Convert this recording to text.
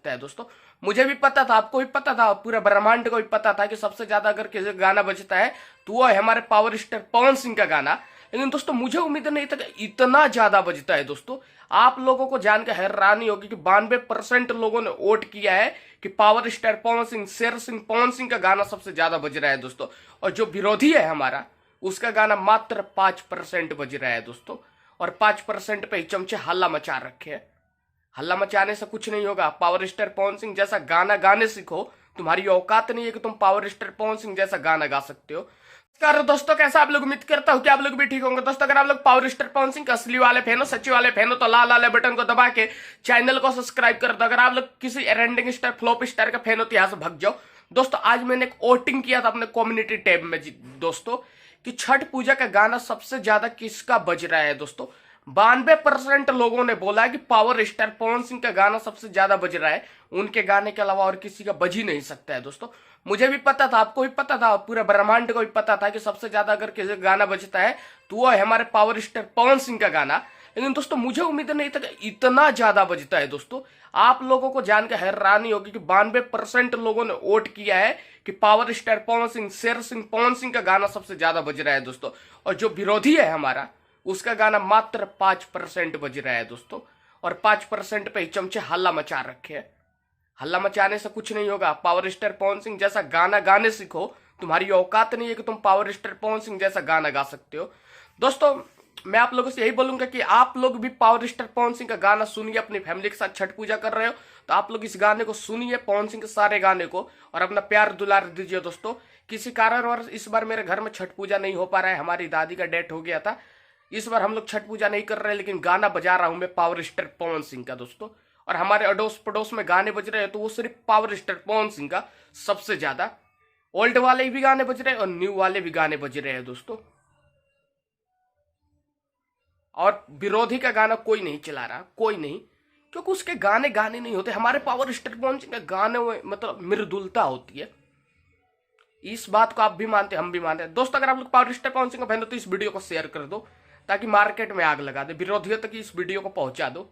सकता है दोस्तों। मुझे भी पता था, आपको भी पता था, पूरे ब्रह्मांड को भी पता था कि सबसे ज्यादा अगर किसी का गाना बजता है तो वो है हमारे पावर स्टार पवन सिंह का गाना। लेकिन दोस्तों मुझे उम्मीद नहीं था कि इतना ज्यादा बजता है दोस्तों। आप लोगों को जानकर हैरानी होगी कि 92% लोगों ने वोट किया है कि पावर स्टार पवन सिंह, शेर सिंह पवन सिंह का गाना सबसे ज्यादा बज रहा है दोस्तों। और जो विरोधी है हमारा, उसका गाना मात्र 5% बज रहा है दोस्तों। और 5% पे ही चमचे हल्ला मचा रखे हैं। हल्ला मचाने से कुछ नहीं होगा। पावर स्टार पवन सिंह जैसा गाना गाने सीखो। तुम्हारी औकात नहीं है कि तुम पावर स्टार पवन सिंह जैसा गाना गा सकते हो। नमस्कार दोस्तों, कैसा आप लोग? उम्मीद करता हूं कि आप लोग भी ठीक होंगे दोस्तों। अगर आप लोग पावर स्टार पवन सिंह के असली वाले फैन हो, सच्ची वाले फैन हो, तो लाल वाले बटन को दबा के चैनल को सब्सक्राइब कर दो। अगर आप लोग किसी रेंडिंग स्टार, फ्लॉप स्टार का फैन हो तो यहां से भाग जाओ दोस्तों। आज मैंने एक वोटिंग किया था अपने कम्युनिटी टैब में दोस्तों कि छठ पूजा का गाना सबसे ज्यादा किसका बज रहा है दोस्तों। 92% लोगों ने बोला कि पावर स्टार पवन सिंह का गाना सबसे ज्यादा बज रहा है। उनके गाने के अलावा और किसी का बज ही नहीं सकता है दोस्तों। मुझे भी पता था, आपको भी पता था, पूरे ब्रह्मांड को भी पता था कि सबसे ज्यादा अगर किसी का गाना बजता है तो वो है हमारे पावर स्टार पवन सिंह का गाना। लेकिन दोस्तों मुझे उम्मीद नहीं था कि इतना ज्यादा बजता है दोस्तों। आप लोगों को जानकर हैरानी होगी कि 92% लोगों ने वोट किया है कि पावर स्टार पवन सिंह, शेर सिंह पवन सिंह का गाना सबसे ज्यादा बज रहा है दोस्तों। और जो विरोधी है हमारा, उसका गाना मात्र 5% बज रहा है दोस्तों। और 5% पे ही चमचे हल्ला मचा रखे हैं। हल्ला मचाने से कुछ नहीं होगा। पावर स्टार पवन सिंह जैसा गाना गाने सीखो। तुम्हारी औकात नहीं है कि तुम पावर स्टार पवन सिंह जैसा गाना गा सकते हो दोस्तों। मैं आप लोगों से यही बोलूंगा कि आप लोग भी पावर स्टार पवन सिंह का गाना सुनिए। अपनी फैमिली के साथ छठ पूजा कर रहे हो तो आप लोग इस गाने को सुनिए, पवन सिंह के सारे गाने को, और अपना प्यार दुलार दीजिए दोस्तों। किसी कारणवश इस बार मेरे घर में छठ पूजा नहीं हो पा रहा है। हमारी दादी का डेथ हो गया था। इस बार हम लोग छठ पूजा नहीं कर रहे, लेकिन गाना बजा रहा हूं मैं पावर स्टार पवन सिंह का दोस्तों। और हमारे अड़ोस पड़ोस में गाने बज रहे हैं तो वो सिर्फ पावर स्टार पवन सिंह का सबसे ज्यादा। ओल्ड वाले भी गाने बज रहे हैं और न्यू वाले भी गाने बज रहे हैं दोस्तों। और विरोधी का गाना कोई नहीं चला रहा, कोई नहीं, क्योंकि उसके गाने गाने नहीं होते। हमारे पावर स्टार पवन सिंह के गाने में मतलब मृदुलता होती है। इस बात को आप भी मानते, हम भी मानते हैं दोस्तों। अगर आप लोग पावर स्टार पवन सिंह का फैन हो तो इस वीडियो को शेयर कर दो ताकि मार्केट में आग लगा दे, विरोधियों तक इस वीडियो को पहुंचा दो।